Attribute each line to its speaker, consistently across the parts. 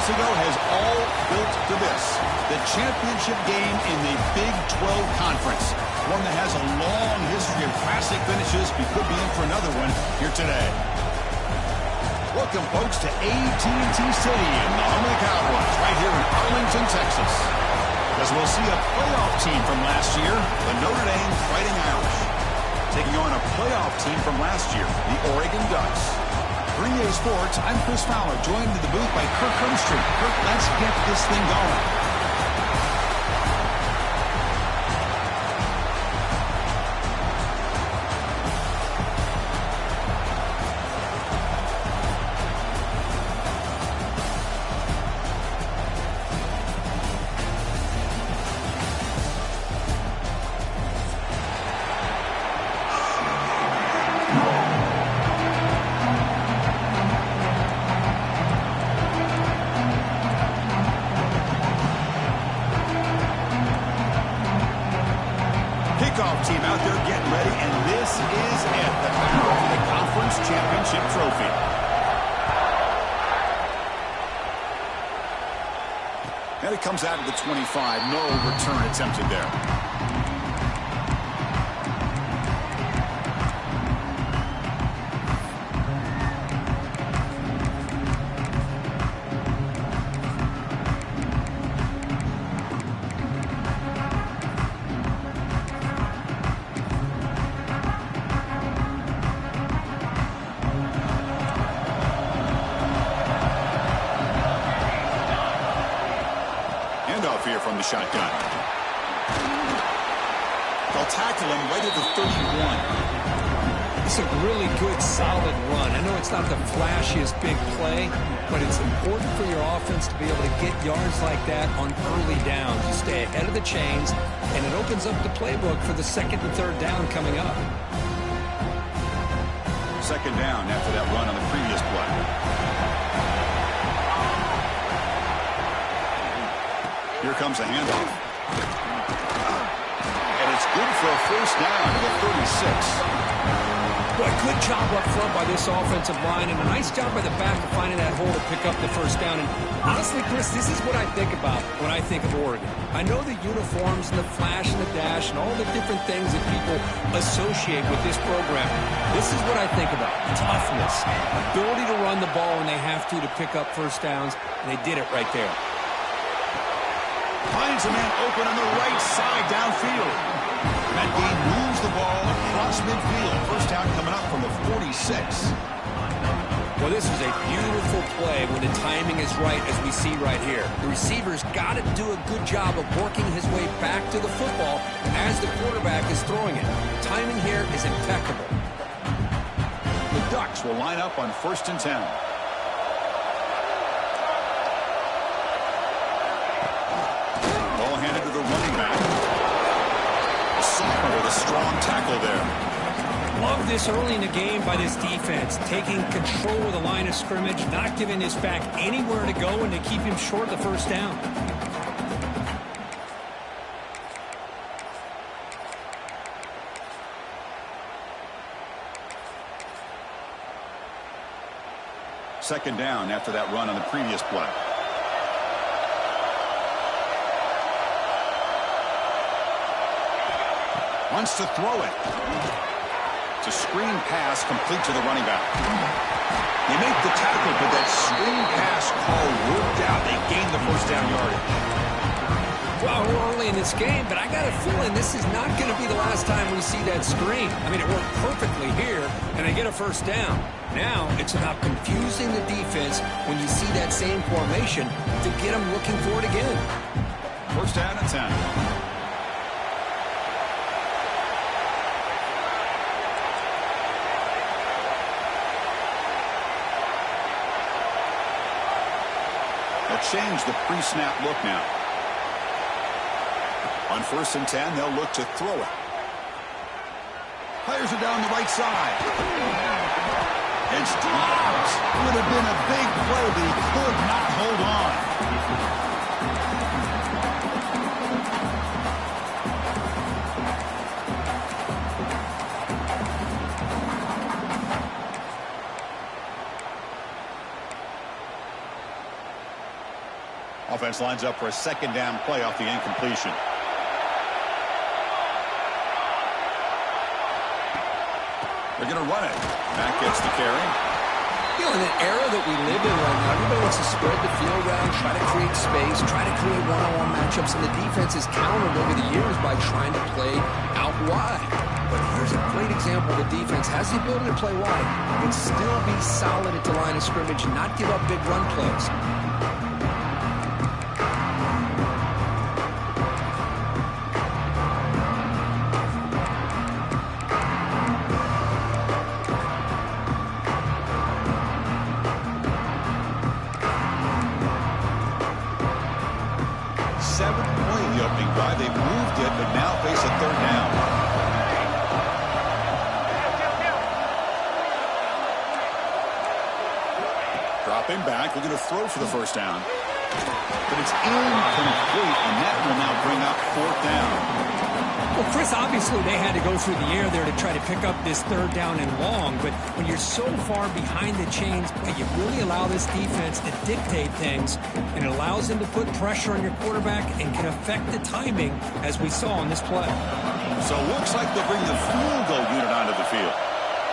Speaker 1: months ago has all built to this. The championship game in the Big 12 Conference. One that has a long history of classic finishes. We could be in for another one here today. Welcome, folks, to AT&T Stadium, the home of the Cowboys, right here in Arlington, Texas. As we'll see a playoff team from last year, the Notre Dame Fighting Irish, taking on a playoff team from last year, the Oregon Ducks. For EA Sports, I'm Chris Fowler, joined in the booth by Kirk Hermstreet. Kirk, let's get this thing going. Team out there getting ready, and this is it, the battle for the conference championship trophy. And it comes out of the 25. No return attempted there. Here from the shotgun. They'll tackle him right at the 31.
Speaker 2: It's a really good, solid run. I know it's not the flashiest big play, but it's important for your offense to be able to get yards like that on early downs. You stay ahead of the chains, and it opens up the playbook for the second and third down coming up.
Speaker 1: Second down after that run on the previous play. Here comes a handoff. And it's good for a first down to the 36.
Speaker 2: Boy, good job up front by this offensive line, and a nice job by the back of finding that hole to pick up the first down. And honestly, Chris, this is what I think about when I think of Oregon. I know the uniforms and the flash and the dash and all the different things that people associate with this program. This is what I think about. Toughness, ability to run the ball when they have to pick up first downs, and they did it right there.
Speaker 1: Finds a man open on the right side downfield. That game moves the ball across midfield. First down coming up from the 46.
Speaker 2: Well, this is a beautiful play when the timing is right, as we see right here. The receiver's got to do a good job of working his way back to the football as the quarterback is throwing it. Timing here is impeccable.
Speaker 1: The Ducks will line up on 1st and 10. Handed to the running back. Sophomore with a strong tackle there.
Speaker 2: Love this early in the game by this defense, taking control of the line of scrimmage, not giving this back anywhere to go, and to keep him short of the first down.
Speaker 1: Second down after that run on the previous play. Wants to throw it. It's a screen pass complete to the running back. They make the tackle, but that screen pass call worked out. They gained the first down yardage.
Speaker 2: Well, we're early in this game, but I got a feeling this is not going to be the last time we see that screen. I mean, it worked perfectly here, and they get a first down. Now it's about confusing the defense when you see that same formation to get them looking for it again.
Speaker 1: First down and 10. Change the pre-snap look now. On 1st and 10, they'll look to throw it. Fires it down the right side. It's dropped. Would have been a big play, but he could not hold on. Offense lines up for a second down play off the incompletion. They're going to run it. Matt gets the carry.
Speaker 2: You know, in the era that we live in right now, everybody wants to spread the field around, try to create space, try to create one-on-one matchups, and the defense is countered over the years by trying to play out wide. But here's a great example. The defense has the ability to play wide, but still be solid at the line of scrimmage and not give up big run plays.
Speaker 1: They've moved it, but now face a third down. Dropping back, looking to throw for the first down. But it's incomplete, and that will now bring up fourth down.
Speaker 2: Well, Chris, obviously they had to go through the air there to try to pick up this third down and long, but when you're so far behind the chains, boy, you really allow this defense to dictate things, and it allows them to put pressure on your quarterback and can affect the timing, as we saw on this play.
Speaker 1: So it looks like they'll bring the field goal unit onto the field.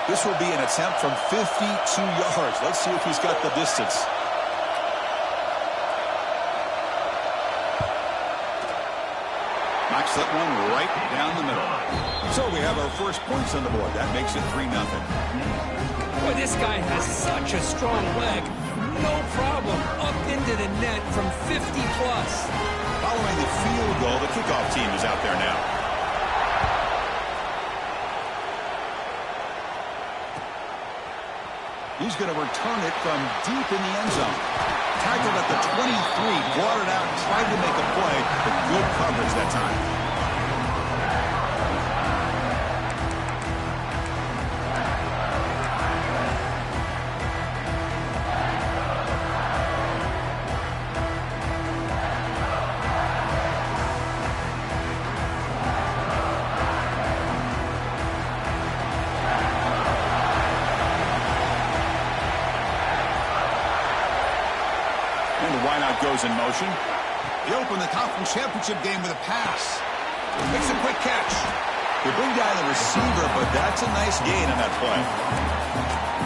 Speaker 1: This will be an attempt from 52 yards. Let's see if he's got the distance. Knocks that one right down the middle. So we have our first points on the board. That makes it 3-0.
Speaker 2: Boy, this guy has such a strong leg. No problem. Up into the net from 50-plus.
Speaker 1: Following the field goal, the kickoff team is out there now. He's going to return it from deep in the end zone. Tackled at the 23, brought it out, tried to make a play, but good coverage that time. Goes in motion. He opened the conference championship game with a pass. Makes a quick catch. They bring down the receiver, but that's a nice gain on that play.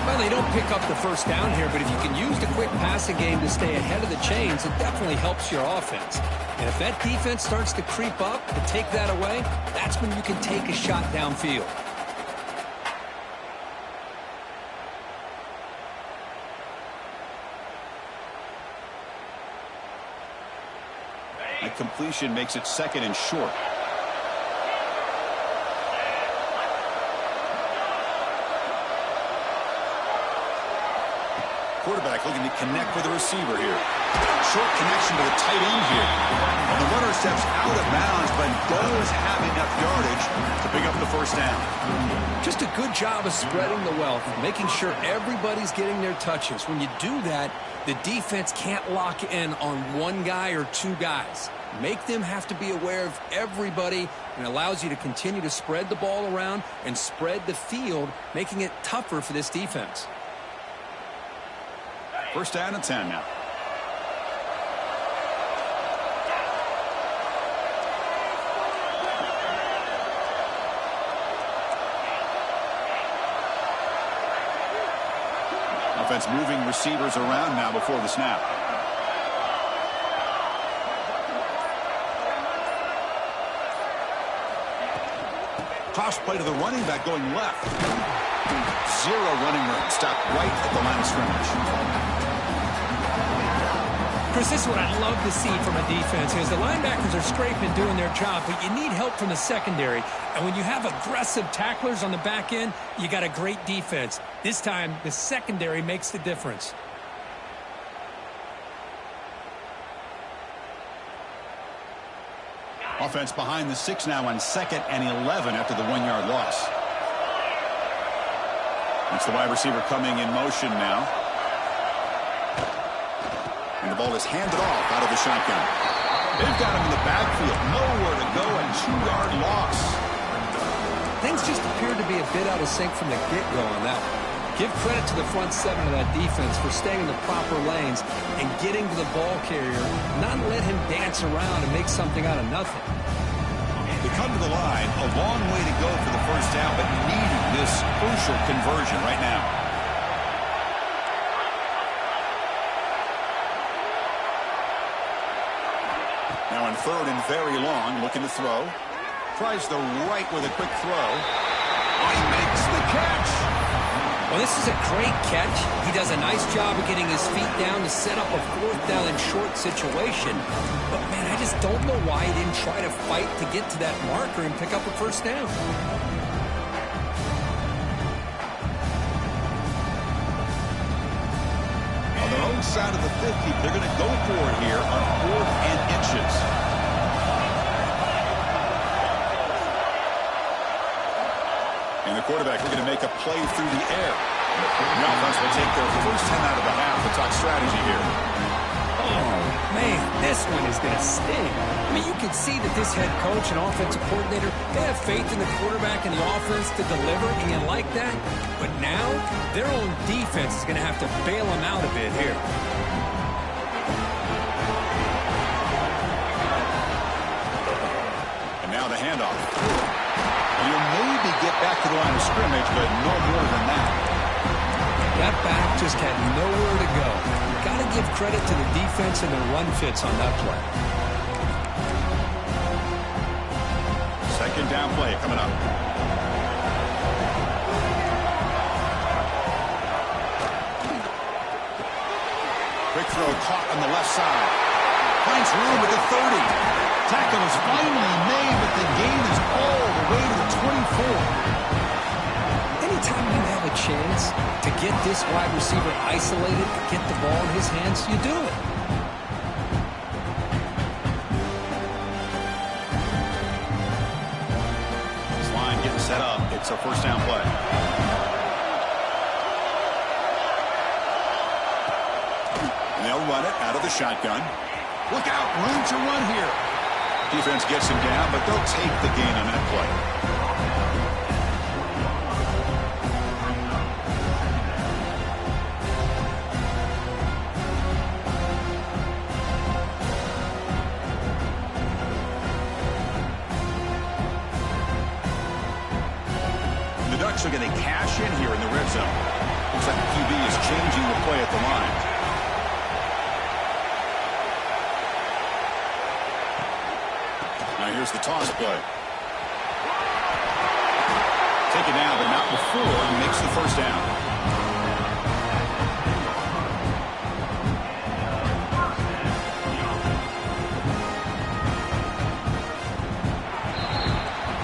Speaker 2: Well, they don't pick up the first down here, but if you can use the quick passing game to stay ahead of the chains, it definitely helps your offense. And if that defense starts to creep up and take that away, that's when you can take a shot downfield.
Speaker 1: That completion makes it second and short. Quarterback looking to connect with the receiver here. Short connection to the tight end here. And the runner steps out of bounds, but does have enough yardage to pick up the first down.
Speaker 2: Just a good job of spreading the wealth, making sure everybody's getting their touches. When you do that, the defense can't lock in on one guy or two guys. Make them have to be aware of everybody, and allows you to continue to spread the ball around and spread the field, making it tougher for this defense.
Speaker 1: First down and 10 now. Offense moving receivers around now before the snap. Toss play to the running back going left. Zero running room. Stopped right at the line of scrimmage.
Speaker 2: Chris, this is what I'd love to see from a defense, because the linebackers are scraping, doing their job, but you need help from the secondary. And when you have aggressive tacklers on the back end, you got a great defense. This time, the secondary makes the difference.
Speaker 1: Offense behind the 6 now on 2nd and 11 after the 1-yard loss. It's the wide receiver coming in motion now. And the ball is handed off out of the shotgun. They've got him in the backfield. Nowhere to go, and 2-yard loss.
Speaker 2: Things just appeared to be a bit out of sync from the get-go on that one. Give credit to the front seven of that defense for staying in the proper lanes and getting to the ball carrier, not let him dance around and make something out of nothing.
Speaker 1: They come to the line, a long way to go for the first down, but needing this crucial conversion right now. Now on third and very long, looking to throw. Tries the right with a quick throw. Oh, he makes the catch.
Speaker 2: Well, this is a great catch. He does a nice job of getting his feet down to set up a fourth down and short situation. But, man, I just don't know why he didn't try to fight to get to that marker and pick up a first down.
Speaker 1: On their own side of the 50, they're going to go for it here on 4th and inches. And the quarterback are going to make a play through the air. The offense will take their first 10 out of the half. We'll talk strategy here.
Speaker 2: Oh, man, this one is going to sting. I mean, you can see that this head coach and offensive coordinator, they have faith in the quarterback and the offense to deliver, and you like that. But now, their own defense is going to have to bail them out a bit here.
Speaker 1: And now the handoff. You'll maybe get back to the line of scrimmage, but no more than that.
Speaker 2: That back just had nowhere to go. Got to give credit to the defense and their run fits on that play.
Speaker 1: Second down play coming up. Quick throw caught on the left side. Finds room at the 30. Tackle is finally made, but the gain is all the way to the 24.
Speaker 2: Anytime you have a chance to get this wide receiver isolated, get the ball in his hands, you do it.
Speaker 1: This line getting set up. It's a first down play. And they'll run it out of the shotgun. Look out, room to run here. Defense gets him down, but they'll take the gain on that play. The Ducks are going to cash in here in the red zone. Looks like the QB is changing the play at the line. Now here's the toss play. Take it down, but not before he makes the first down.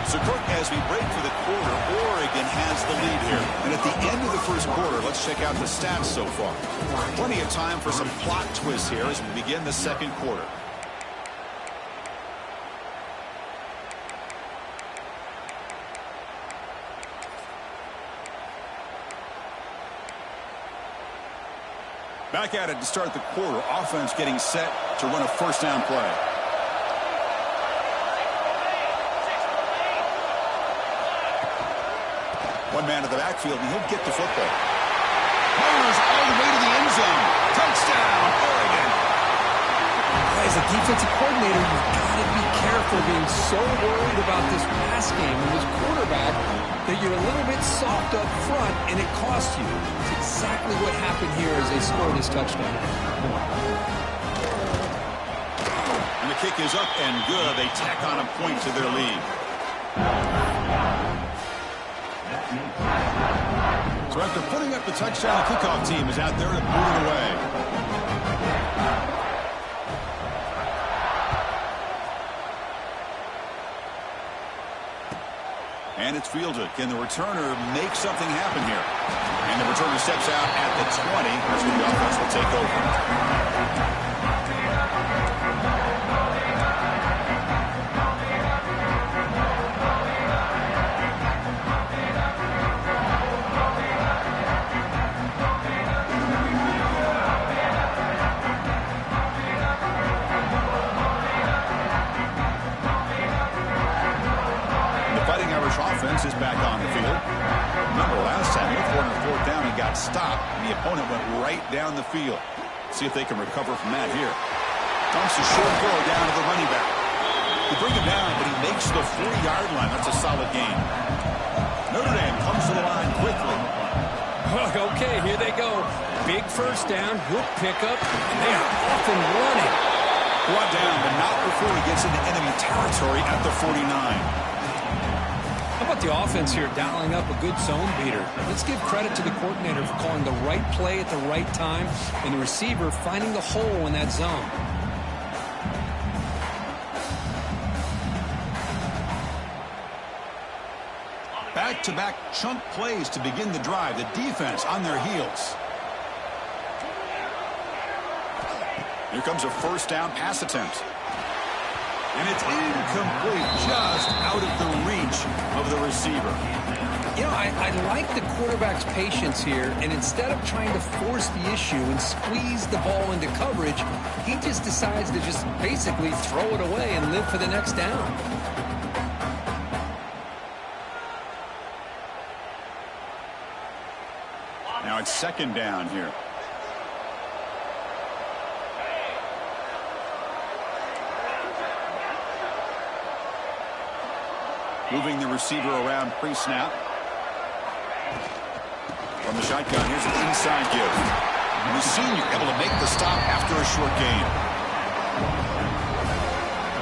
Speaker 1: So, Kirk, as we break for the quarter, Oregon has the lead here. And at the end of the first quarter, let's check out the stats so far. Plenty of time for some plot twists here as we begin the second quarter. Back at it to start the quarter. Offense getting set to run a first down play. One man to the backfield, and he'll get the football. Powers all the way to the end zone. Touchdown, Oregon.
Speaker 2: As a defensive coordinator, you've got to be careful being so worried about this pass game and this quarterback that you're a little bit soft up front, and it costs you. It's exactly what happened here as they scored this touchdown.
Speaker 1: And the kick is up and good. They tack on a point to their lead. So after putting up the touchdown, the kickoff team is out there to boot it away. And it's fielded. Can the returner make something happen here? And the returner steps out at the 20. That's where the offense will take over. Offense is back on the field. Remember last time they were on fourth down and got stop, and the opponent went right down the field. See if they can recover from that here. Dumps a short throw down to the running back. They bring him down, but he makes the 40-yard line. That's a solid gain. Notre Dame comes to the line quickly.
Speaker 2: Okay, here they go. Big first down, hook pickup, and they are off and running.
Speaker 1: Brought down, but not before he gets into enemy territory at the 49.
Speaker 2: How about the offense here dialing up a good zone beater? Let's give credit to the coordinator for calling the right play at the right time and the receiver finding the hole in that zone.
Speaker 1: Back-to-back chunk plays to begin the drive. The defense on their heels. Here comes a first down pass attempt. And it's incomplete, just out of the reach of the receiver.
Speaker 2: You know, I like the quarterback's patience here, and instead of trying to force the issue and squeeze the ball into coverage, he just decides to just basically throw it away and live for the next down.
Speaker 1: Now it's second down here. Moving the receiver around pre-snap. From the shotgun, here's an inside give. And the senior able to make the stop after a short gain.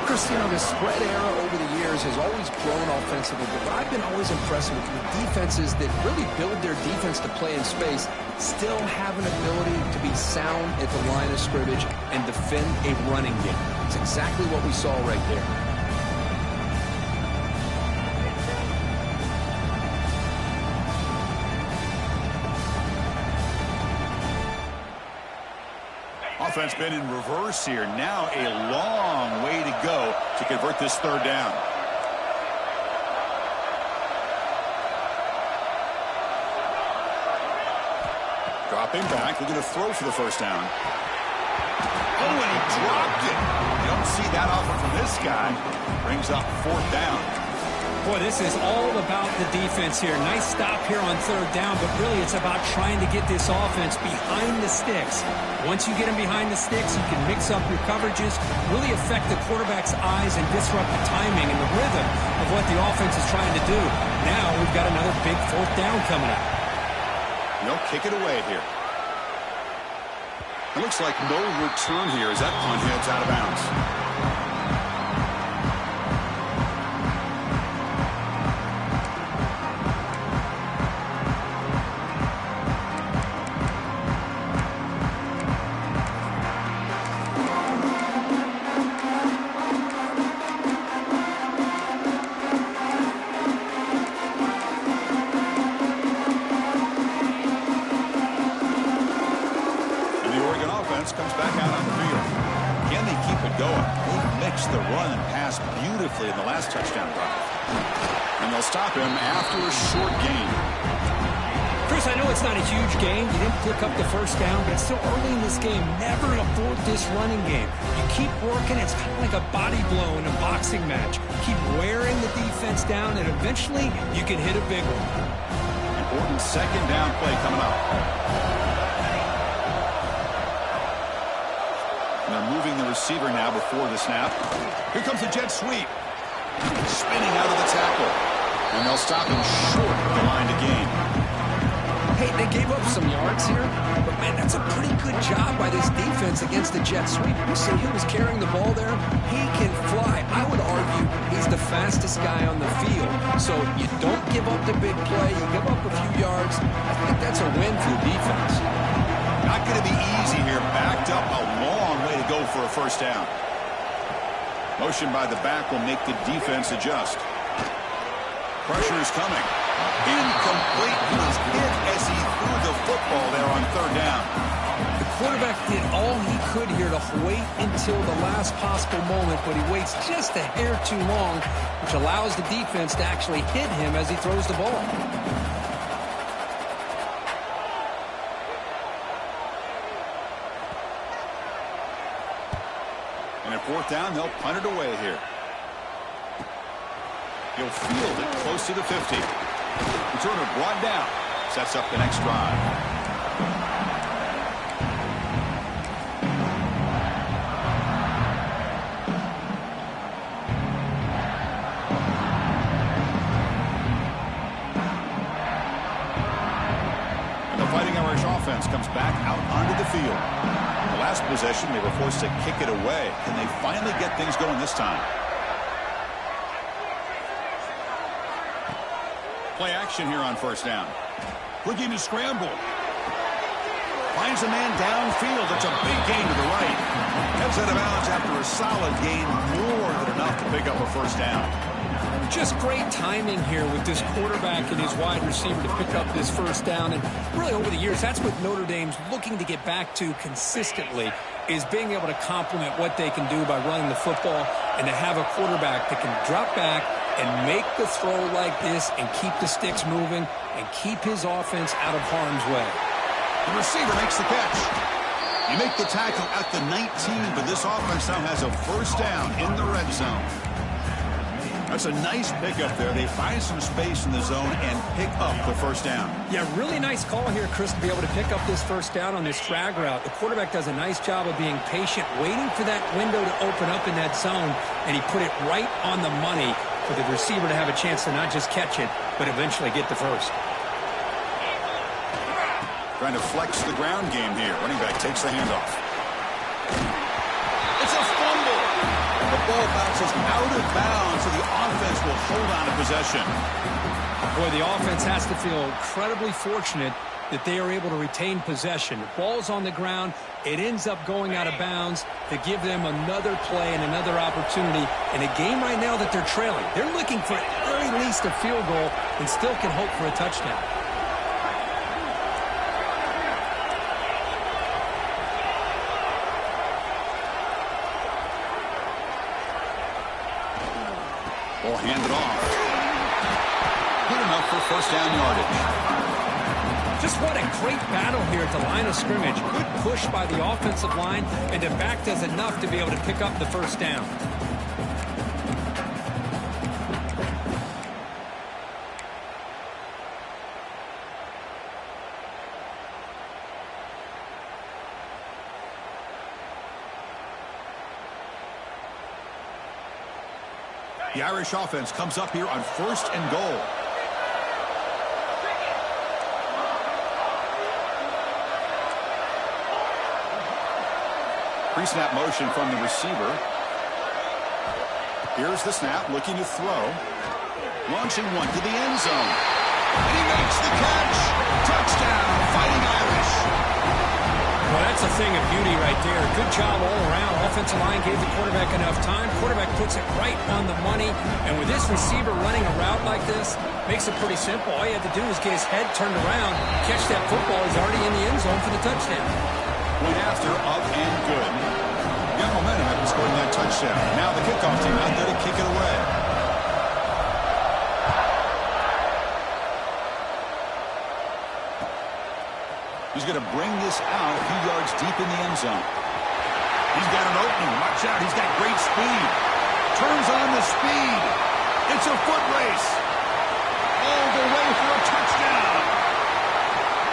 Speaker 2: Chris, you know, the spread era over the years has always grown offensively, but I've been always impressed with the defenses that really build their defense to play in space, still have an ability to be sound at the line of scrimmage and defend a running game. It's exactly what we saw right there.
Speaker 1: Offense been in reverse here. Now a long way to go to convert this third down. Dropping back, looking to throw for the first down. Oh, and he dropped it. You don't see that often from this guy. Brings up fourth down.
Speaker 2: Boy, this is all about the defense here. Nice stop here on third down, but really it's about trying to get this offense behind the sticks. Once you get them behind the sticks, you can mix up your coverages, really affect the quarterback's eyes and disrupt the timing and the rhythm of what the offense is trying to do. Now we've got another big fourth down coming up.
Speaker 1: They'll kick it away here. It looks like no return here as that punt heads out of bounds. Comes back out on the field. Can they keep it going? They mixed the run and pass beautifully in the last touchdown drive. And they'll stop him after a short gain.
Speaker 2: Chris, I know it's not a huge gain. You didn't pick up the first down, but it's still early in this game. Never abort this running game. You keep working. It's kind of like a body blow in a boxing match. Keep wearing the defense down, and eventually you can hit a big one.
Speaker 1: Important second down play coming up. And they're moving the receiver now before the snap. Here comes the jet sweep. Spinning out of the tackle. And they'll stop him short of the line to gain.
Speaker 2: Hey, they gave up some yards here, but man, that's a pretty good job by this defense against the jet sweep. You see who was carrying the ball there? He can fly. I would argue he's the fastest guy on the field. So you don't give up the big play. You give up a few yards. I think that's a win for the defense.
Speaker 1: Not going to be easy here. Backed up a long way to go for a first down. Motion by the back will make the defense adjust. Pressure is coming. Incomplete. He was hit as he threw the football there on third down.
Speaker 2: The quarterback did all he could here to wait until the last possible moment, but he waits just a hair too long, which allows the defense to actually hit him as he throws the ball.
Speaker 1: And at fourth down, they'll punt it away here. He'll field it close to the 50. Returner brought down. Sets up the next drive. back out onto the field. The last possession, they were forced to kick it away. Can they finally get things going this time? Play action here on first down. Looking to scramble. Finds a man downfield. It's a big gain to the right. Heads out of bounds after a solid gain, more than enough to pick up a first down.
Speaker 2: Just great timing here with this quarterback and his wide receiver to pick up this first down. And really over the years, that's what Notre Dame's looking to get back to consistently, is being able to complement what they can do by running the football and to have a quarterback that can drop back and make the throw like this and keep the sticks moving and keep his offense out of harm's way.
Speaker 1: The receiver makes the catch. You make the tackle at the 19, but this offense now has a first down in the red zone. That's a nice pickup there. They find some space in the zone and pick up the first down.
Speaker 2: Yeah, really nice call here, Chris, to be able to pick up this first down on this drag route. The quarterback does a nice job of being patient, waiting for that window to open up in that zone, and he put it right on the money for the receiver to have a chance to not just catch it, but eventually get the first.
Speaker 1: Trying to flex the ground game here. Running back takes the handoff. It's a fumble. The ball bounces out of bounds, so the offense will hold on to possession.
Speaker 2: Boy, the offense has to feel incredibly fortunate that they are able to retain possession. The ball's on the ground. It ends up going out of bounds to give them another play and another opportunity in a game right now that they're trailing. They're looking for at very least a field goal and still can hope for a touchdown.
Speaker 1: Ball handed off. Good enough for first down yardage.
Speaker 2: Just what a great battle here at the line of scrimmage. Good push by the offensive line, and the back does enough to be able to pick up the first down.
Speaker 1: The Irish offense comes up here on first and goal. Pre-snap motion from the receiver. Here's the snap, looking to throw. Launching one to the end zone. And he makes the catch. Touchdown, Fighting Irish.
Speaker 2: Well, that's a thing of beauty right there. Good job all around. Offensive line gave the quarterback enough time. Quarterback puts it right on the money. And with this receiver running a route like this, makes it pretty simple. All you had to do was get his head turned around, catch that football. He's already in the end zone for the touchdown.
Speaker 1: Went after, up and good. Got momentum after scoring that touchdown. Now the kickoff team out there to kick it away. He's going to bring this out a few yards deep in the end zone. He's got an opening. Watch out. He's got great speed. Turns on the speed. It's a foot race. All the way for a touchdown.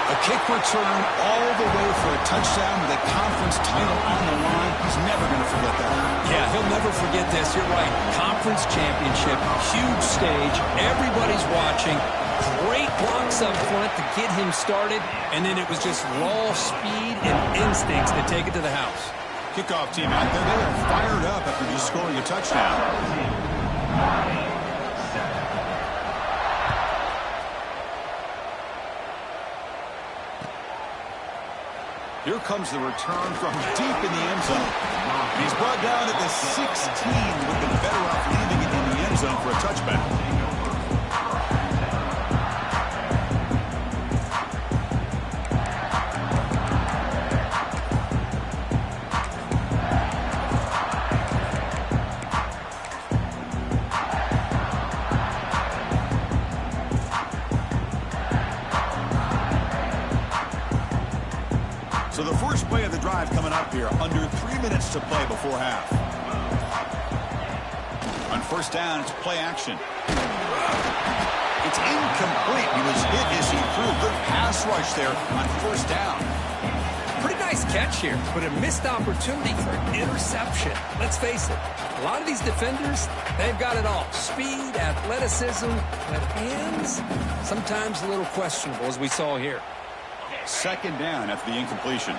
Speaker 1: A kick return all the way for a touchdown with a conference title on the line. He's never going to forget that.
Speaker 2: Yeah, he'll never forget this. You're right. Conference championship, huge stage. Everybody's watching. Great blocks up front to get him started, and then it was just raw speed and instincts to take it to the house.
Speaker 1: Kickoff team out there, they are fired up after just scoring a touchdown. Here comes the return from deep in the end zone. He's brought down at the 16, with the better off leaving it in the end zone for a touchback. So the first play of the drive coming up here, under 3 minutes to play before half. On first down, it's play action. It's incomplete. He was hit as he threw. Good pass rush there on first down.
Speaker 2: Pretty nice catch here, but a missed opportunity for an interception. Let's face it, a lot of these defenders, they've got it all. Speed, athleticism, but hands, sometimes a little questionable, as we saw here.
Speaker 1: Second down after the incompletion.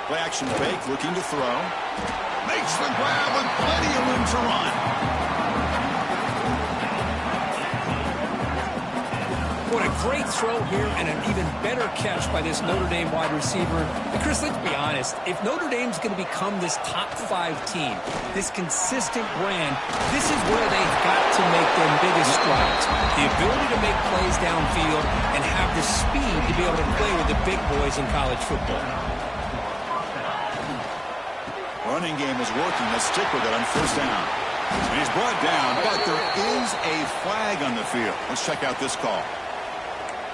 Speaker 1: Play action fake, looking to throw. Makes the grab with plenty of room to run.
Speaker 2: What a great throw here and an even better catch by this Notre Dame wide receiver. And Chris, let's be honest. If Notre Dame's going to become this top 5 team, this consistent brand, this is where they've got to make their biggest strides. The ability to make plays downfield and have the speed to be able to play with the big boys in college football.
Speaker 1: Running game is working. Let's stick with it on first down. And he's brought down, but there is a flag on the field. Let's check out this call.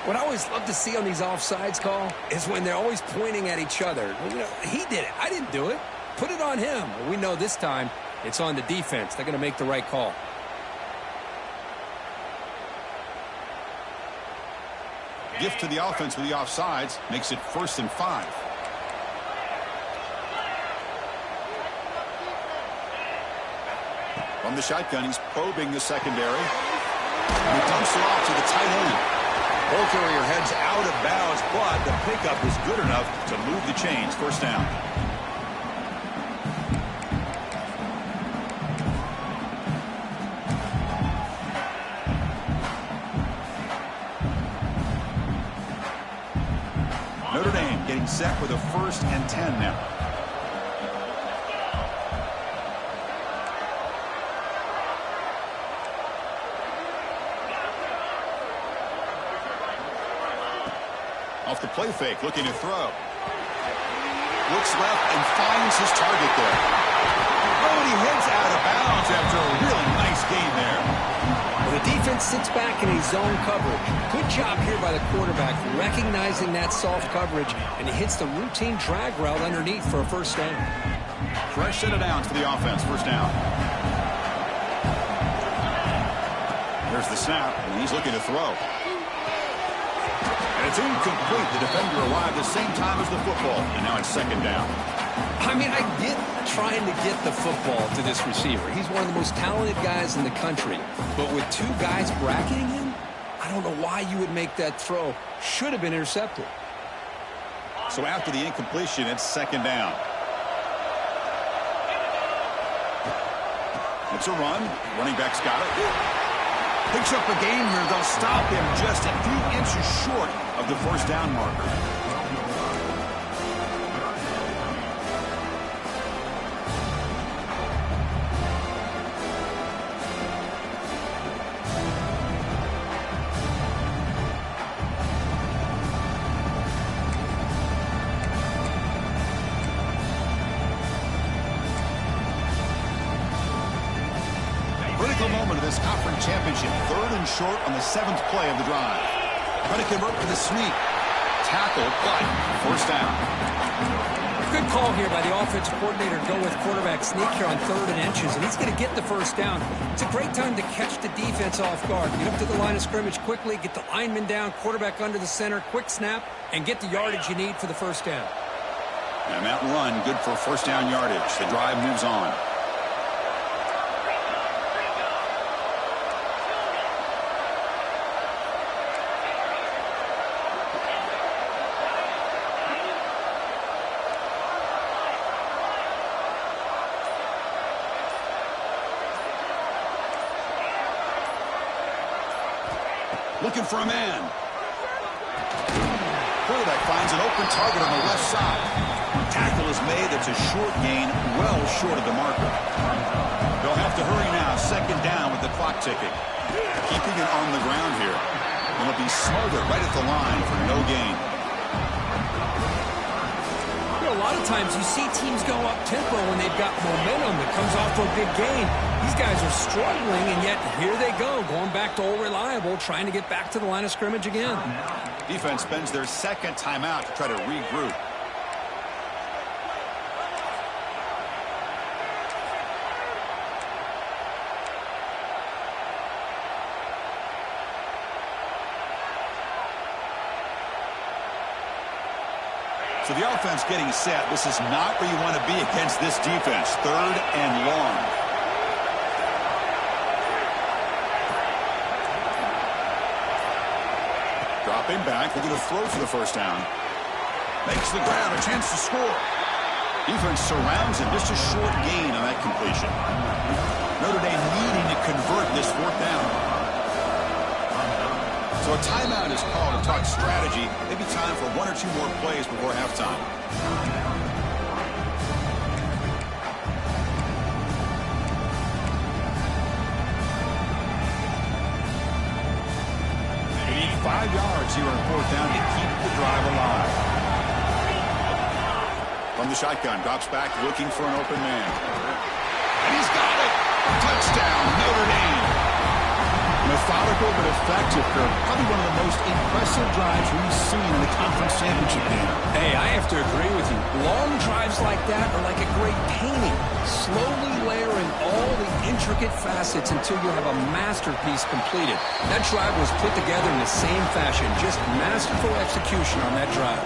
Speaker 2: What I always love to see on these offsides call is when they're always pointing at each other. Well, you know, he did it. I didn't do it. Put it on him. Well, we know this time it's on the defense. They're going to make the right call.
Speaker 1: Gift to the offense with the offsides makes it 1st and 5. From the shotgun, he's probing the secondary. And he dumps it off to the tight end. Ball carrier heads out of bounds, but the pickup is good enough to move the chains. First down. Notre Dame getting set with a 1st and 10 now. Off the play fake, looking to throw. Looks left and finds his target there. Oh, and he heads out of bounds after a really nice gain there.
Speaker 2: Well, the defense sits back in his zone coverage. Good job here by the quarterback, recognizing that soft coverage, and he hits the routine drag route underneath for a first down.
Speaker 1: Fresh set of downs for the offense, first down. There's the snap, and he's looking to throw. And it's incomplete. The defender arrived the same time as the football, and now it's second down.
Speaker 2: I mean, I get trying to get the football to this receiver. He's one of the most talented guys in the country. But with 2 guys bracketing him, I don't know why you would make that throw. Should have been intercepted.
Speaker 1: So after the incompletion, it's second down. It's a run. Running back's got it. Picks up a gain here. They'll stop him just a few inches short of the first down marker. Critical moment of this conference championship. 3rd and short on the 7th play of the drive. Trying to convert with a sneak. Tackle, but first down.
Speaker 2: Good call here by the offensive coordinator. Go with quarterback sneak here on 3rd and inches, and he's going to get the first down. It's a great time to catch the defense off guard. Get up to the line of scrimmage quickly, get the lineman down, quarterback under the center, quick snap, and get the yardage you need for the first down.
Speaker 1: And that run, good for first down yardage. The drive moves on. Looking for a man. Quarterback finds an open target on the left side. Tackle is made. That's a short gain, well short of the marker. They'll have to hurry now. Second down with the clock ticking. Keeping it on the ground here. And it'll be smothered right at the line for no gain.
Speaker 2: You know, a lot of times you see teams go up tempo when they've got momentum that comes off to a big gain. These guys are struggling, and yet here they go, going back to old reliable, trying to get back to the line of scrimmage again.
Speaker 1: Defense spends their second timeout to try to regroup. So the offense getting set. This is not where you want to be against this defense. 3rd and long. Dropping back, looking to throw for the first down. Makes the grab, a chance to score. Defense surrounds him, just a short gain on that completion. Notre Dame needing to convert this 4th down. So a timeout is called to talk strategy. Maybe time for 1 or 2 more plays before halftime. They need 5 yards here on 4th down to keep the drive alive. From the shotgun, drops back looking for an open man. And he's got it! Touchdown, Notre Dame! Methodical but effective, Kirk. Probably one of the most impressive drives we've seen in the conference championship game.
Speaker 2: Hey, I have to agree with you. Long drives like that are like a great painting. Slowly layering all the intricate facets until you have a masterpiece completed. That drive was put together in the same fashion. Just masterful execution on that drive.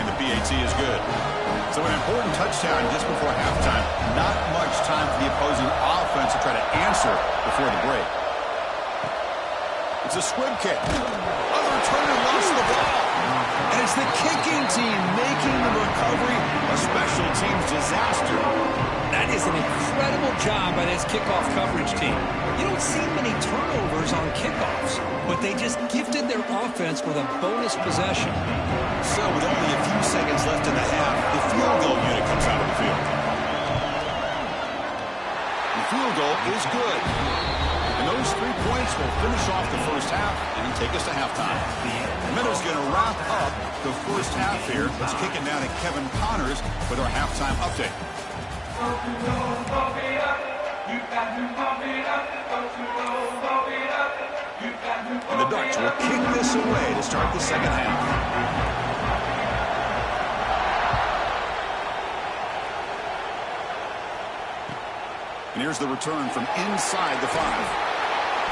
Speaker 1: And the PAT is good. So an important touchdown just before halftime. Not much time for the opposing offense to try to answer before the break. It's a squib kick. Other returner lost the ball. And it's the kicking team making the recovery a special teams disaster.
Speaker 2: That is an incredible job by this kickoff coverage team. You don't see many turnovers on kickoffs, but they just gifted their offense with a bonus possession.
Speaker 1: So with only a few seconds left in the half, the field goal unit comes out of the field. The field goal is good. And those 3 points will finish off the first half and take us to halftime. Minnows going to wrap up the first half here. Let's kick it down to Kevin Connors with our halftime update. And the Ducks will kick this away to start the second half. And here's the return from inside the 5.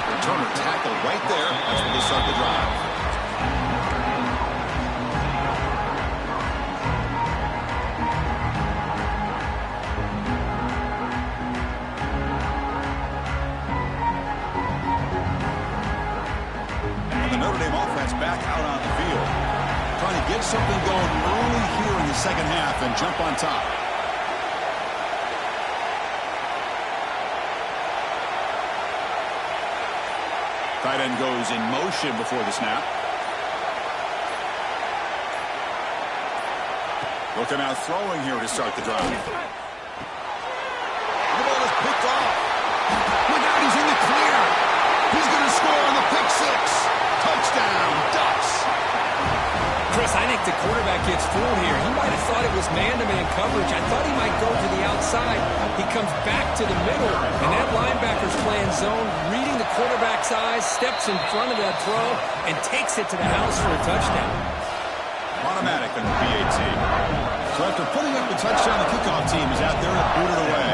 Speaker 1: Returner tackled right there. That's when they start the drive. And the Notre Dame offense back out on the field. Trying to get something going early here in the second half and jump on top. Tight end goes in motion before the snap. Looking out throwing here to start the drive. The ball is picked off. Look out, he's in the clear. He's going to score on the pick 6. Touchdown, Ducks.
Speaker 2: Chris, I think the quarterback gets fooled here. He might have thought it was man-to-man coverage. I thought he might go to the outside. He comes back to the middle, and that linebacker's playing zone, reading the quarterback's eyes, steps in front of that throw, and takes it to the house for a touchdown.
Speaker 1: Automatic on the PAT. So after putting up the touchdown, the kickoff team is out there to boot it away.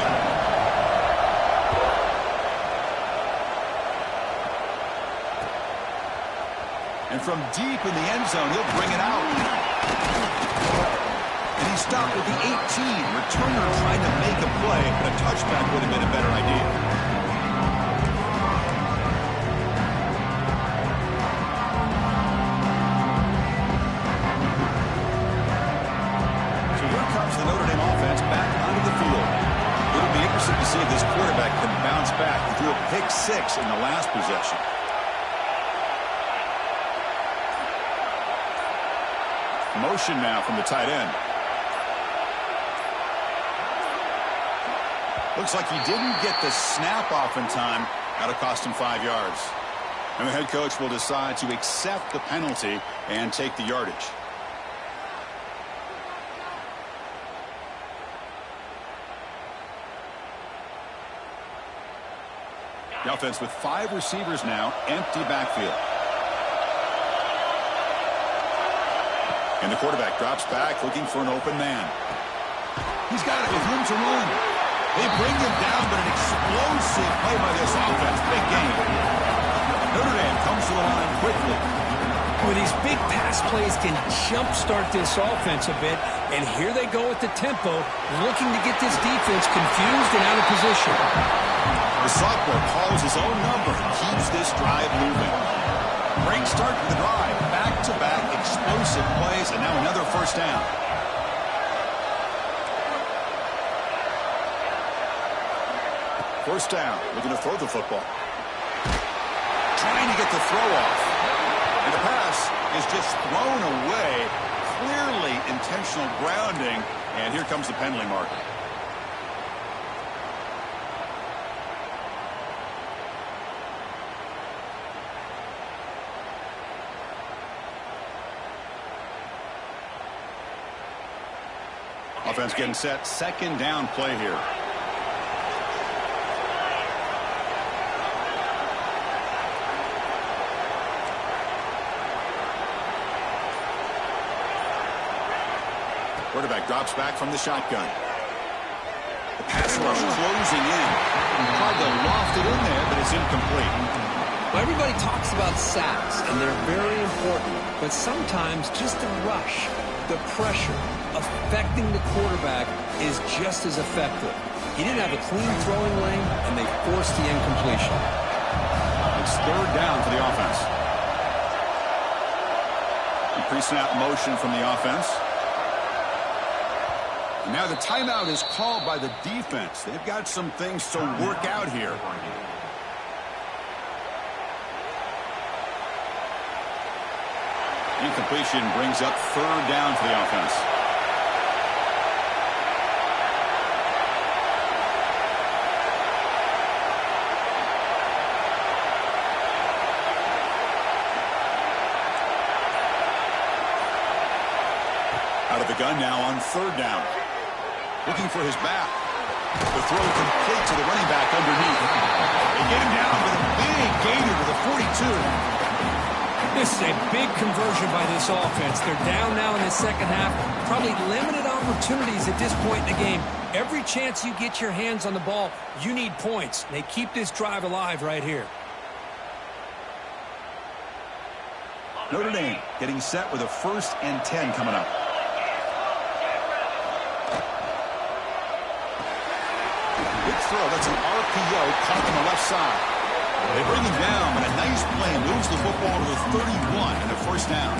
Speaker 1: And from deep in the end zone, he'll bring it out. And he stopped at the 18. Returner tried to make a play, but a touchback would have been a better idea. So here comes the Notre Dame offense back onto the field. It'll be interesting to see if this quarterback can bounce back. He threw a pick 6 in the last possession. Motion now from the tight end. Looks like he didn't get the snap off in time. That'll cost him 5 yards. And the head coach will decide to accept the penalty and take the yardage. The offense with 5 receivers now, empty backfield. And the quarterback drops back, looking for an open man. He's got it with room to run. They bring him down, but an explosive play by this offense. Big game. Notre Dame comes to the line quickly.
Speaker 2: Well, these big pass plays can jumpstart this offense a bit, and here they go at the tempo, looking to get this defense confused and out of position.
Speaker 1: The sophomore calls his own number and keeps this drive moving. Great start to the drive. Back-to-back explosive plays, and now another first down. First down, looking to throw the football. Trying to get the throw off. And the pass is just thrown away. Clearly intentional grounding. And here comes the penalty marker. Offense getting set. Second down play here. Quarterback drops back from the shotgun. The pass rush closing in. Tried to loft it in there, but it's incomplete.
Speaker 2: Well, everybody talks about sacks, and they're very important. But sometimes just the rush, the pressure, affecting the quarterback is just as effective. He didn't have a clean throwing lane, and they forced the incompletion.
Speaker 1: It's third down for the offense. Pre-snap motion from the offense. Now the timeout is called by the defense. They've got some things to work out here. Incompletion brings up third down for the offense. Out of the gun now on third down. Looking for his back. The throw complete to the running back underneath. They get him down with a big gainer to the 42.
Speaker 2: This is a big conversion by this offense. They're down now in the second half. Probably limited opportunities at this point in the game. Every chance you get your hands on the ball, you need points. They keep this drive alive right here.
Speaker 1: Notre Dame getting set with a 1st and 10 coming up. Good throw. That's an RPO caught on the left side. They bring him down, but a nice play moves the football to the 31 and a first down.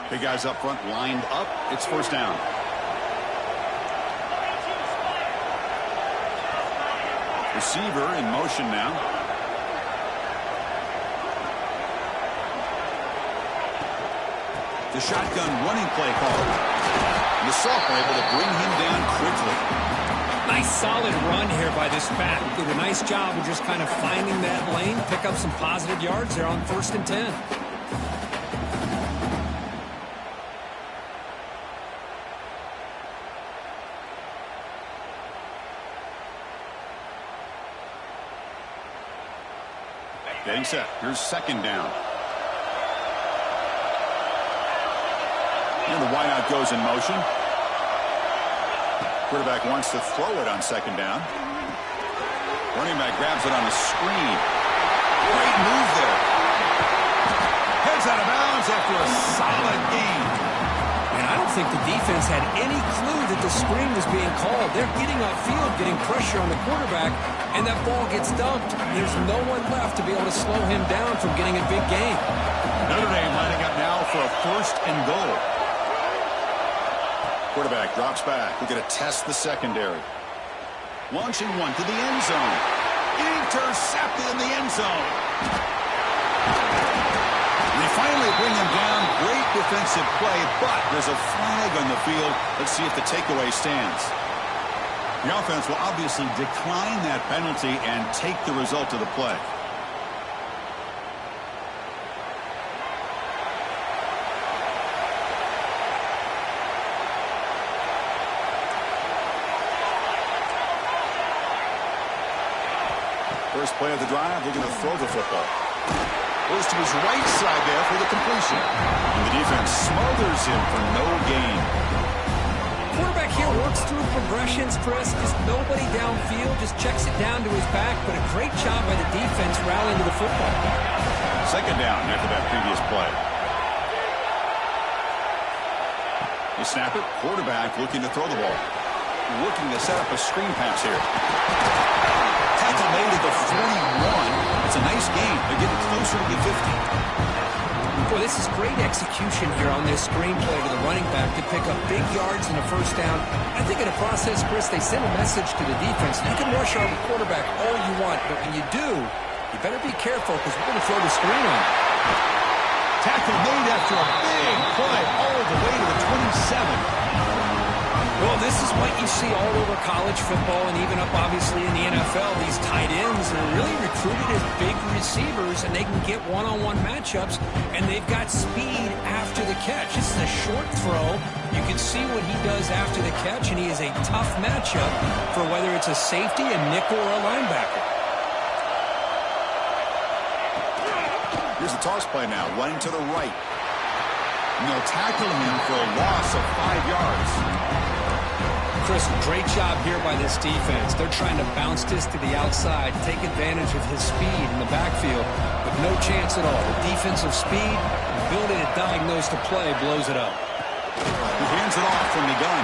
Speaker 1: Big guys up front lined up. It's first down. Receiver in motion now. The shotgun running play call. And the sophomore able to bring him down quickly.
Speaker 2: Nice solid run here by this back. Did a nice job of just kind of finding that lane, pick up some positive yards there on 1st and 10.
Speaker 1: Getting set. Here's second down. And the wideout goes in motion. Quarterback wants to throw it on second down. Running back grabs it on the screen. Great move there. Heads out of bounds after a solid gain.
Speaker 2: And I don't think the defense had any clue that the screen was being called. They're getting upfield, getting pressure on the quarterback, and that ball gets dumped. There's no one left to be able to slow him down from getting a big gain.
Speaker 1: Notre Dame lining up now for a 1st and goal. Quarterback drops back. We're going to test the secondary. Launching one to the end zone. Intercepted in the end zone. They finally bring him down. Great defensive play, but there's a flag on the field. Let's see if the takeaway stands. The offense will obviously decline that penalty and take the result of the play. First play of the drive, they're going to throw the football. Goes to his right side there for the completion. And the defense smothers him for no gain.
Speaker 2: Quarterback here works through progressions, Chris. Just nobody downfield, just checks it down to his back, but a great job by the defense rallying to the football.
Speaker 1: Second down after that previous play. You snap it, quarterback looking to throw the ball. Looking to set up a screen pass here. Tackle made at the 41. It's a nice gain. They're getting closer to the 50.
Speaker 2: Boy, this is great execution here on this screenplay to the running back to pick up big yards and a first down. I think in the process, Chris, they send a message to the defense. You can rush our quarterback all you want, but when you do, you better be careful because we're going to throw the screen on him.
Speaker 1: Tackle made after a big play all the way to the 27.
Speaker 2: Well, this is what you see all over college football and even up, obviously, in the NFL. These tight ends are really recruited as big receivers, and they can get one-on-one matchups, and they've got speed after the catch. This is a short throw. You can see what he does after the catch, and he is a tough matchup for whether it's a safety, a nickel, or a linebacker.
Speaker 1: Here's the toss play now, running to the right. And they'll tackle him for a loss of 5 yards.
Speaker 2: Chris, great job here by this defense. They're trying to bounce this to the outside, take advantage of his speed in the backfield, but no chance at all. The defensive speed, ability to diagnose the play, blows it up.
Speaker 1: He hands it off from the gun.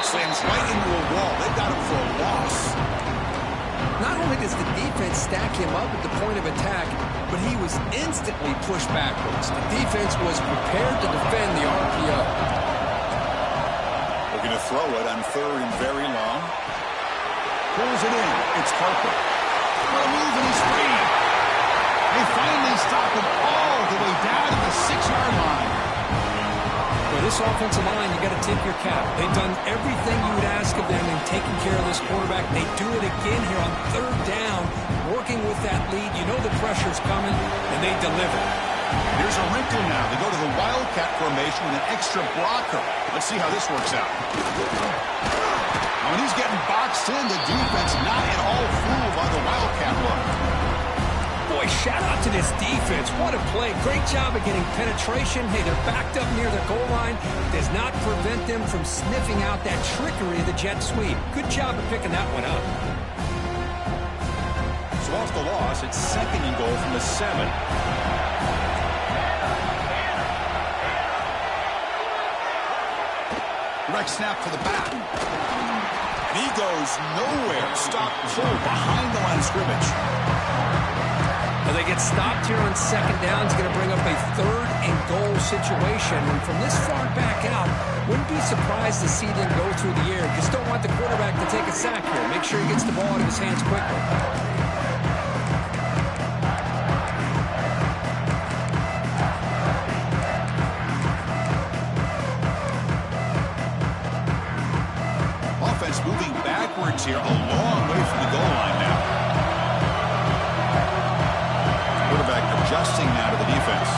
Speaker 1: Slams right into a wall. They've got him for a loss.
Speaker 2: Not only does the defense stack him up at the point of attack, but he was instantly pushed backwards. The defense was prepared to defend the RPO.
Speaker 1: Looking to throw it on third and very long. Pulls it in. It's Harper. What a move, and he's free. They finally stop him all the way down to the 6-yard line.
Speaker 2: For this offensive line, you got to tip your cap. They've done everything you would ask of them in taking care of this quarterback. They do it again here on third down, working with that lead. You know the pressure's coming, and they deliver.
Speaker 1: Here's a wrinkle now. They go to the Wildcat formation with an extra blocker. Let's see how this works out. When he's getting boxed in, the defense not at all fooled by the Wildcat look.
Speaker 2: Boy, shout out to this defense. What a play. Great job of getting penetration. Hey, they're backed up near the goal line. Does not prevent them from sniffing out that trickery of the jet sweep. Good job of picking that one up.
Speaker 1: So off the loss, it's second and goal from the 7. Direct snap to the back. And he goes nowhere. Stop pull behind the line of scrimmage.
Speaker 2: Well, they get stopped here on second down. It's going to bring up a third and goal situation. And from this far back out, wouldn't be surprised to see them go through the air. Just don't want the quarterback to take a sack here. Make sure he gets the ball out of his hands quickly.
Speaker 1: Moving backwards here, a long way from the goal line now. Quarterback adjusting now to the defense.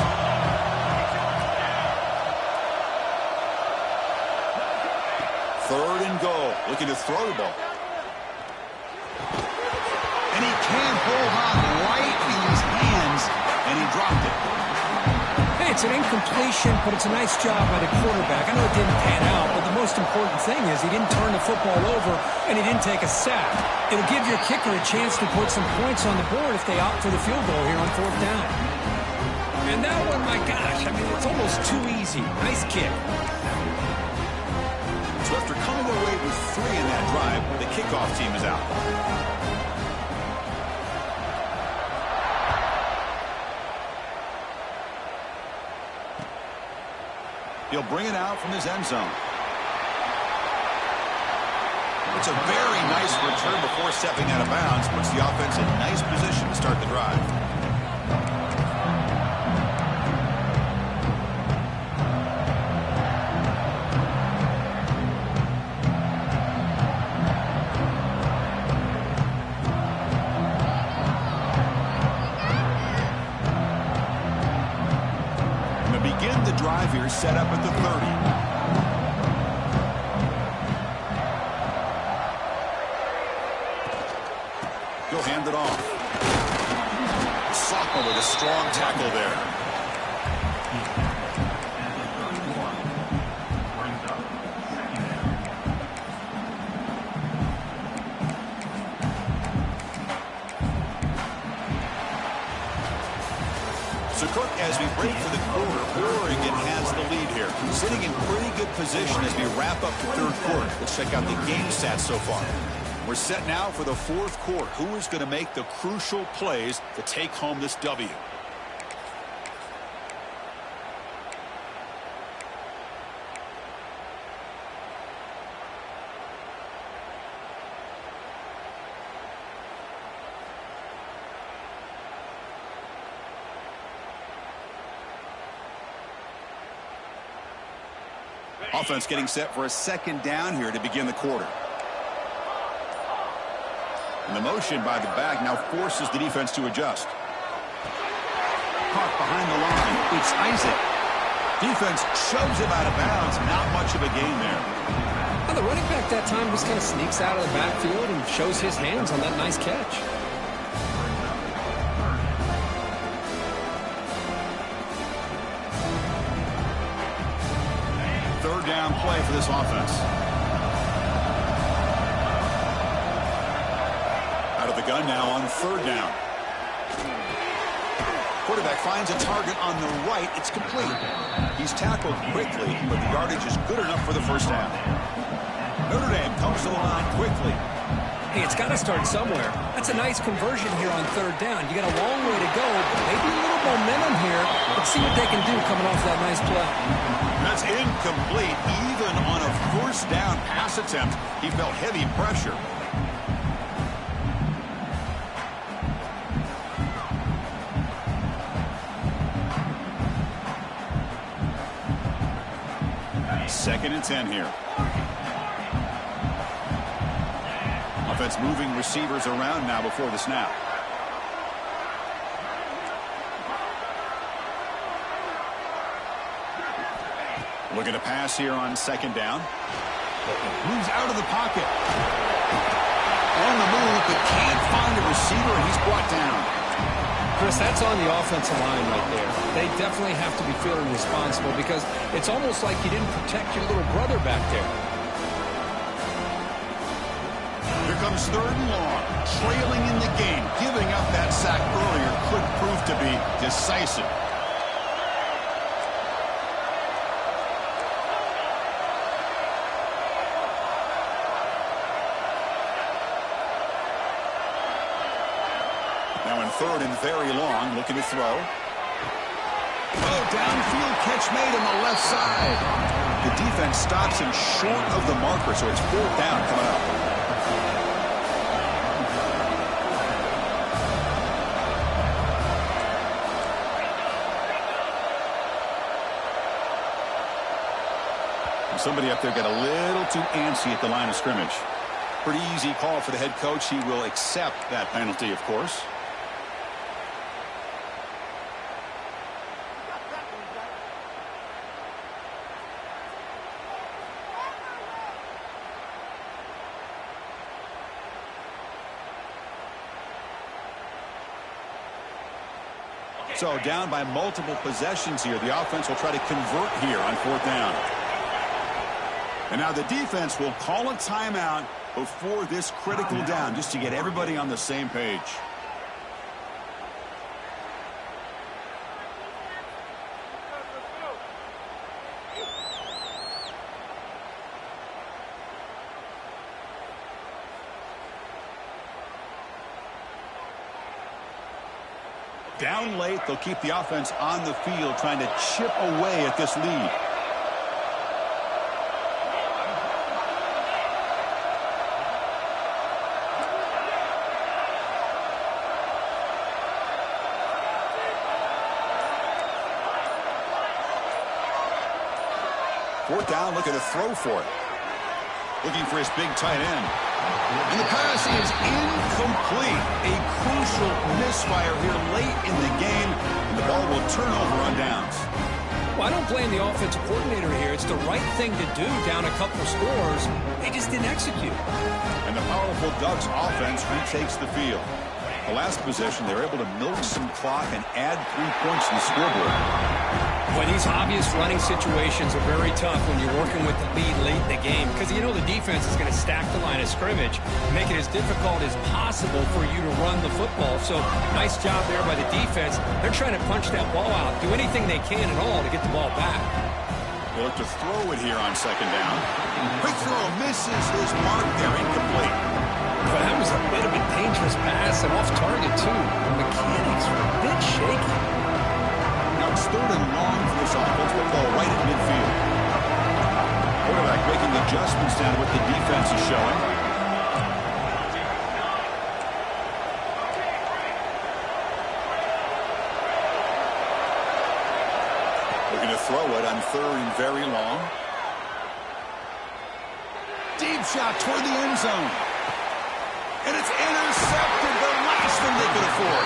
Speaker 1: Third and goal, looking to throw the ball. And he can't hold on right in his hands, and he dropped it.
Speaker 2: Hey, it's an incompletion, but it's a nice job by the quarterback. I know it didn't pan out, but the most important thing is he didn't turn the football over and he didn't take a sack. It'll give your kicker a chance to put some points on the board if they opt for the field goal here on fourth down. And that one, my gosh, I mean, it's almost too easy. Nice kick.
Speaker 1: So after coming away with 3 in that drive, the kickoff team is out. He'll bring it out from his end zone. It's a very nice return before stepping out of bounds. Puts the offense in nice position to start the drive. Begin the drive here, set up at the 30. He'll hand it off. Soccer with a strong tackle there. So, Cook, as we break for the quarter, Oregon has the lead here. Sitting in pretty good position as we wrap up the third quarter. Let's check out the game stats so far. We're set now for the fourth quarter. Who is going to make the crucial plays to take home this W? Offense getting set for a second down here to begin the quarter. And the motion by the back now forces the defense to adjust. Caught behind the line. It's Isaac. Defense shoves him out of bounds. Not much of a gain there.
Speaker 2: Well, the running back that time just kind of sneaks out of the backfield and shows his hands on that nice catch.
Speaker 1: Third down play for this offense. Out of the gun now on third down. Quarterback finds a target on the right. It's complete. He's tackled quickly, but the yardage is good enough for the first down. Notre Dame comes to the line quickly.
Speaker 2: Hey, it's got to start somewhere. That's a nice conversion here on third down. You got a long way to go, but maybe a little momentum here. Let's see what they can do coming off that nice play.
Speaker 1: That's incomplete. Even on a first down pass attempt, he felt heavy pressure. Second and 10 here. Offense moving receivers around now before the snap. Looking to pass here on second down. Moves out of the pocket. On the move, but can't find a receiver, and he's brought down.
Speaker 2: Chris, that's on the offensive line right there. They definitely have to be feeling responsible because it's almost like you didn't protect your little brother back there.
Speaker 1: Here comes third and long. Trailing in the game. Giving up that sack earlier could prove to be decisive. Now in third and very long, looking to throw. Oh, downfield catch made on the left side. The defense stops him short of the marker, so it's fourth down coming up. Somebody up there got a little too antsy at the line of scrimmage. Pretty easy call for the head coach. He will accept that penalty, of course. So down by multiple possessions here. The offense will try to convert here on fourth down. And now the defense will call a timeout before this critical down, just to get everybody on the same page. Down late, they'll keep the offense on the field, trying to chip away at this lead. Fourth down, looking to throw for it. Looking for his big tight end. And the pass is incomplete. A crucial misfire here late in the game. And the ball will turn over on downs.
Speaker 2: Well, I don't blame the offensive coordinator here. It's the right thing to do down a couple scores. They just didn't execute.
Speaker 1: And the powerful Ducks offense retakes the field. The last possession, they were able to milk some clock and add 3 points to the scoreboard.
Speaker 2: Boy, these obvious running situations are very tough when you're working with the lead late in the game because you know the defense is going to stack the line of scrimmage, make it as difficult as possible for you to run the football. So nice job there by the defense. They're trying to punch that ball out, do anything they can at all to get the ball back.
Speaker 1: They look to throw it here on second down. Quick throw misses his mark there, incomplete.
Speaker 2: But that was a bit of a dangerous pass and off target too. The mechanics were a bit shaky.
Speaker 1: Now it's 3rd and long for this offense, but ball right at midfield. Quarterback making adjustments down to what the defense is showing. Looking to throw it on 3rd and very long. Deep shot toward the end zone. And it's intercepted, the last thing they could afford.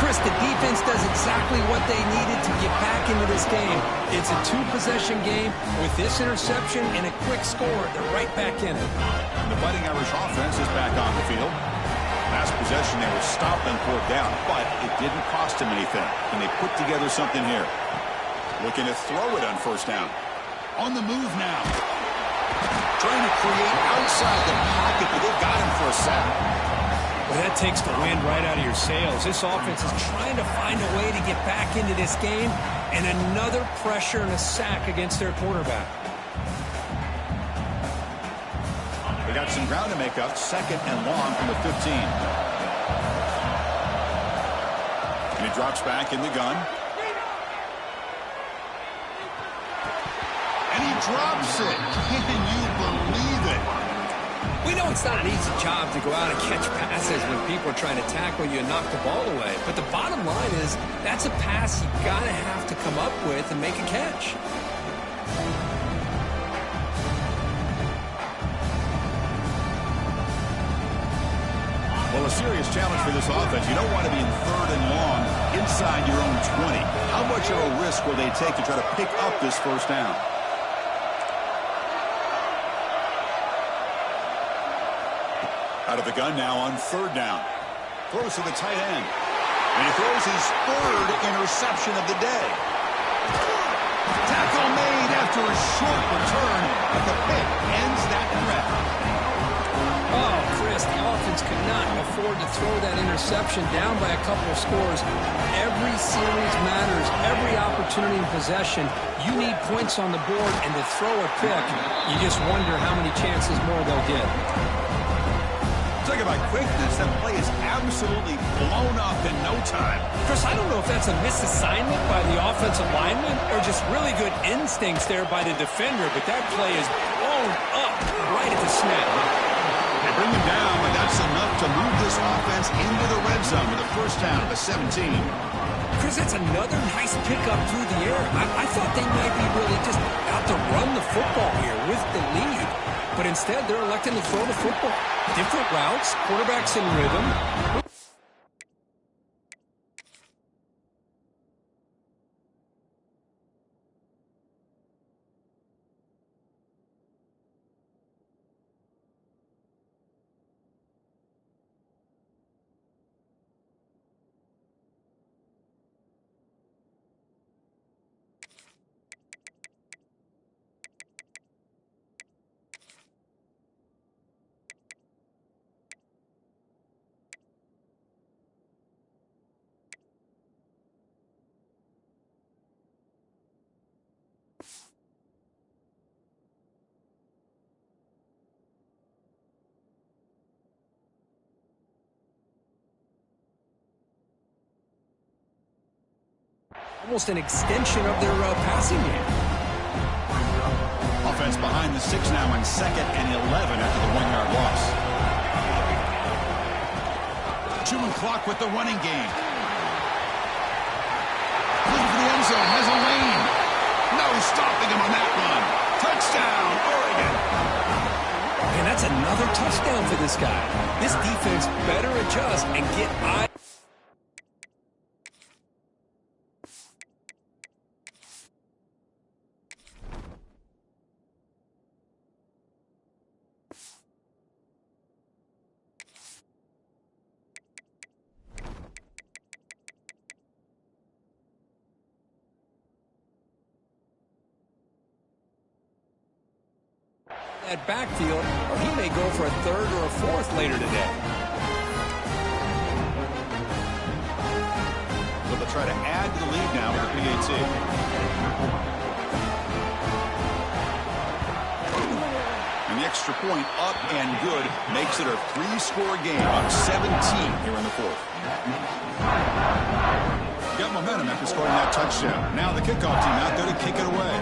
Speaker 2: Chris, the defense does exactly what they needed to get back into this game. It's a 2-possession game. With this interception and a quick score, they're right back in it.
Speaker 1: The Fighting Irish offense is back on the field. Last possession, they were stopped on 4th down, but it didn't cost them anything. And they put together something here. Looking to throw it on 1st down. On the move now. Trying to create outside the pocket, but they've got him for a sack.
Speaker 2: Well, that takes the wind right out of your sails. This offense is trying to find a way to get back into this game, and another pressure and a sack against their quarterback.
Speaker 1: They got some ground to make up, 2nd and long from the 15. And he drops back in the gun. And he drops it. Can you believe it?
Speaker 2: We know it's not an easy job to go out and catch passes when people are trying to tackle you and knock the ball away. But the bottom line is that's a pass you got to have to come up with and make a catch.
Speaker 1: Well, a serious challenge for this offense. You don't want to be in 3rd and long inside your own 20. How much of a risk will they take to try to pick up this 1st down? Out of the gun now on 3rd down. Throws to the tight end. And he throws his 3rd interception of the day. Tackle made after a short return, but the pick ends that threat.
Speaker 2: Oh, Chris, the offense could not afford to throw that interception down by a couple of scores. Every series matters. Every opportunity in possession. You need points on the board, and to throw a pick, you just wonder how many chances more they'll get.
Speaker 1: Talk about quickness. That play is absolutely blown up in no time.
Speaker 2: Chris, I don't know if that's a misassignment by the offensive lineman or just really good instincts there by the defender, but that play is blown up right at the snap.
Speaker 1: They bring him down, but that's enough to move this offense into the red zone with a 1st down at the 17.
Speaker 2: Chris, that's another nice pickup through the air. I thought they might be really just out to run the football here with the lead. But instead, they're electing to throw the football. Different routes, quarterbacks in rhythm. Almost an extension of their passing game.
Speaker 1: Offense behind the 6 now in 2nd and 11 after the 1-yard loss. Chewing clock with the running game. Looking for the end zone, has a lane. No stopping him on that run. Touchdown, Oregon.
Speaker 2: And that's another touchdown for this guy. This defense better adjust and get eyes. that backfield, or he may go for a third or a fourth later today.
Speaker 1: So they'll try to add to the lead now with the PAT. And the extra point up and good makes it a 3-score game, up 17 here in the fourth. Got momentum after scoring that touchdown. Now the kickoff team out there to kick it away.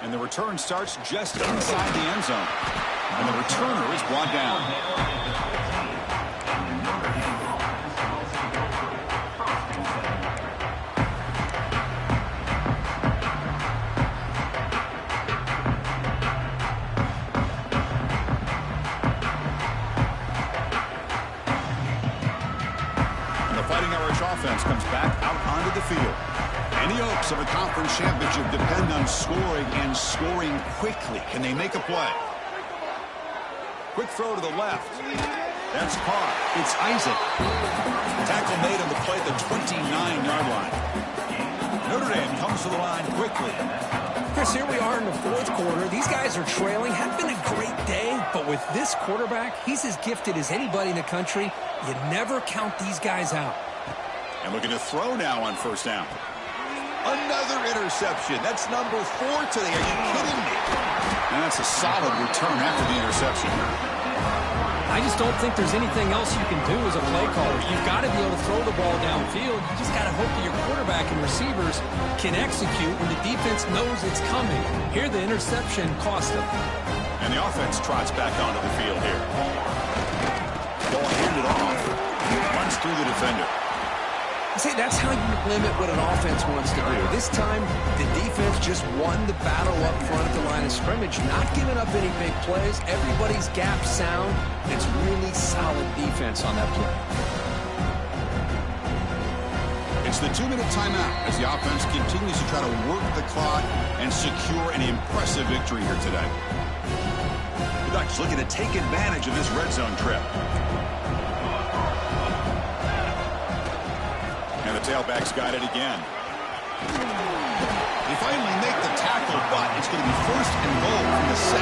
Speaker 1: And the return starts just inside the end zone. And the returner is brought down. And the Fighting Irish offense comes back out onto the field. Any hopes of a conference championship depend on scoring and scoring quickly. Can they make a play? Quick throw to the left. That's caught. It's Isaac. Tackle made on the play at the 29-yard line. Notre Dame comes to the line quickly.
Speaker 2: Chris, here we are in the fourth quarter. These guys are trailing. Had been a great day, but with this quarterback, he's as gifted as anybody in the country. You never count these guys out.
Speaker 1: And looking to throw now on first down. Another interception. That's number 4 today. Are you kidding me? And that's a solid return after the interception.
Speaker 2: I just don't think there's anything else you can do as a play caller. You've got to be able to throw the ball downfield. You just got to hope that your quarterback and receivers can execute when the defense knows it's coming. Here, the interception cost them.
Speaker 1: And the offense trots back onto the field here. Ball handed off. Runs through the defender.
Speaker 2: See, that's how you limit what an offense wants to do. This time, the defense just won the battle up front at the line of scrimmage, not giving up any big plays. Everybody's gap sound. It's really solid defense on that play.
Speaker 1: It's the 2-minute timeout as the offense continues to try to work the clock and secure an impressive victory here today. The Ducks looking to take advantage of this red zone trip. And the tailback's got it again. They finally make the tackle, but it's going to be first and goal from the 6.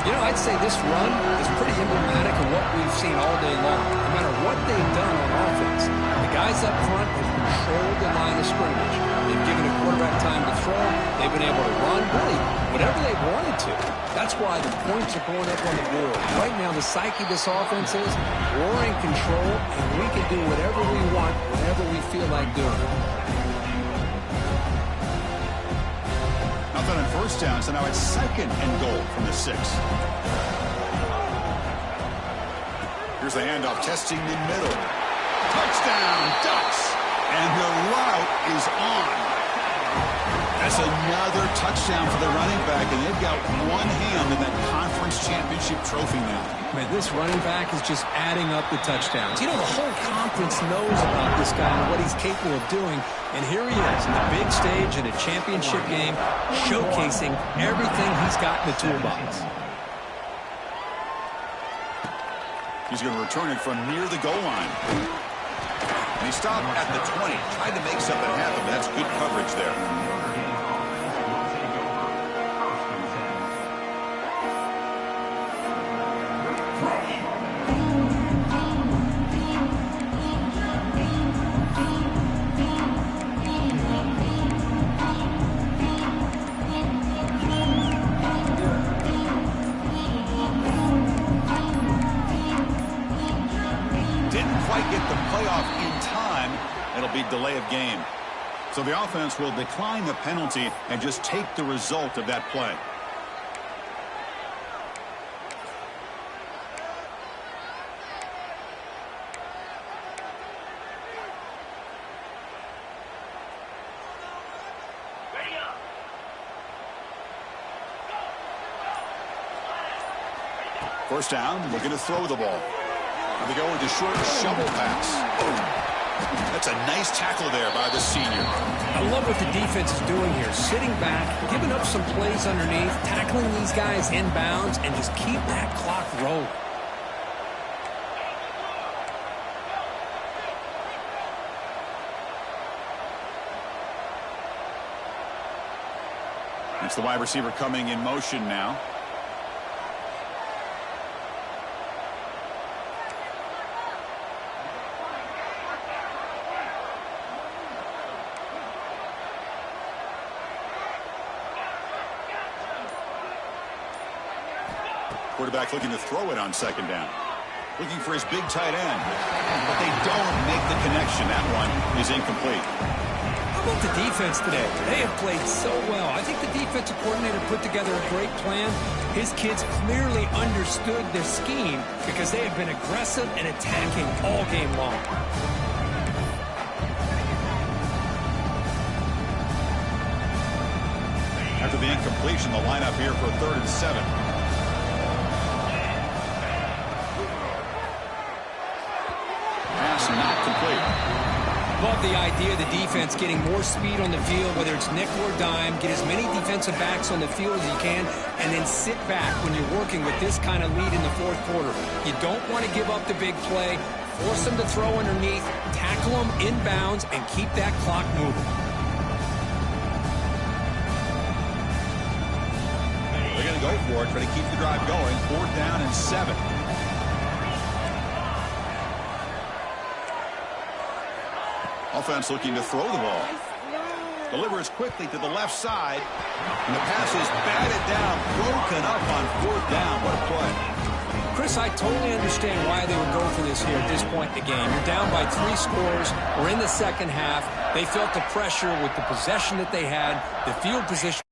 Speaker 2: You know, I'd say this run is pretty emblematic of what we've seen all day long. No matter what they've done on offense, the guys up front have controlled the line of scrimmage. They've given a quarterback time to throw. They've been able to run, really, whatever they've wanted to. That's why the points are going up on the board. Right now, the psyche of this offense is we're in control, and we can do whatever we want, whenever we feel like doing it.
Speaker 1: Nothing on first down, so now it's second and goal from the 6. Here's the handoff, testing the middle. Touchdown, Ducks! And the route is on. That's another touchdown for the running back, and they've got one hand in that conference championship trophy now.
Speaker 2: Man, this running back is just adding up the touchdowns. You know, the whole conference knows about this guy and what he's capable of doing, and here he is in the big stage in a championship game, showcasing everything he's got in the toolbox.
Speaker 1: He's going to return it from near the goal line. And he stopped at the 20, tried to make something happen, but that's good coverage there. Delay of game. So the offense will decline the penalty and just take the result of that play. First down, looking to throw the ball. And they go with the short shovel pass. That's a nice tackle there by the senior.
Speaker 2: I love what the defense is doing here. Sitting back, giving up some plays underneath, tackling these guys inbounds, and just keep that clock rolling.
Speaker 1: It's the wide receiver coming in motion now. Quarterback looking to throw it on second down. Looking for his big tight end. But they don't make the connection. That one is incomplete.
Speaker 2: How about the defense today? They have played so well. I think the defensive coordinator put together a great plan. His kids clearly understood the scheme because they have been aggressive and attacking all game long.
Speaker 1: After the incompletion, the lineup here for 3rd and 7. Pass not complete.
Speaker 2: Love the idea of the defense getting more speed on the field, whether it's nickel or dime. Get as many defensive backs on the field as you can, and then sit back when you're working with this kind of lead in the fourth quarter. You don't want to give up the big play. Force them to throw underneath, tackle them inbounds, and keep that clock moving.
Speaker 1: They're going to go for it, try to keep the drive going. 4th down and 7. Offense looking to throw the ball. Delivers quickly to the left side. And the pass is batted down, broken up on 4th down. What a play.
Speaker 2: Chris, I totally understand why they would go for this here at this point in the game. You're down by 3 scores. We're in the second half. They felt the pressure with the possession that they had, the field position.